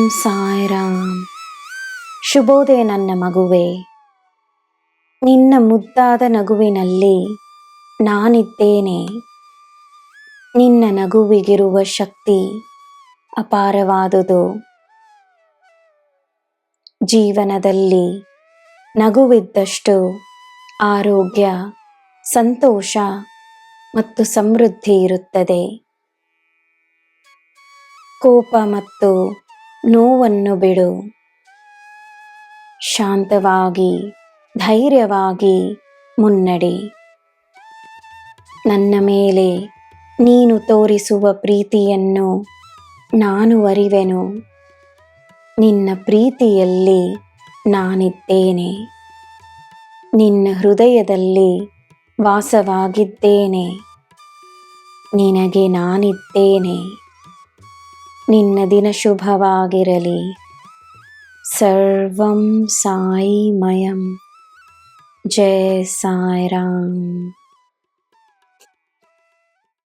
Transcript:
ಸಾಯಿರಾಮ್. ಶುಭೋದಯ ನನ್ನ ಮಗುವೆ. ನಿನ್ನ ಮುದ್ದಾದ ನಗುವಿನಲ್ಲಿ ನಾನಿದ್ದೇನೆ. ನಿನ್ನ ನಗುವಿಗಿರುವ ಶಕ್ತಿ ಅಪಾರವಾದುದು. ಜೀವನದಲ್ಲಿ ನಗುವಿದ್ದಷ್ಟು ಆರೋಗ್ಯ, ಸಂತೋಷ ಮತ್ತು ಸಮೃದ್ಧಿ ಇರುತ್ತದೆ. ಕೋಪ ಮತ್ತು ನೋವನ್ನು ಬಿಡು. ಶಾಂತವಾಗಿ, ಧೈರ್ಯವಾಗಿ ಮುನ್ನಡೆ. ನನ್ನ ಮೇಲೆ ನೀನು ತೋರಿಸುವ ಪ್ರೀತಿಯನ್ನು ನಾನು ಅರಿವೆನು. ನಿನ್ನ ಪ್ರೀತಿಯಲ್ಲಿ ನಾನಿದ್ದೇನೆ. ನಿನ್ನ ಹೃದಯದಲ್ಲಿ ವಾಸವಾಗಿದ್ದೇನೆ. ನಿನಗೆ ನಾನಿದ್ದೇನೆ. ನಿನ್ನ ದಿನ ಶುಭವಾಗಿರಲಿ. ಸರ್ವಂ ಸಾಯಿಮಯಂ. ಜೈ ಸಾಯಿರಾಮ್.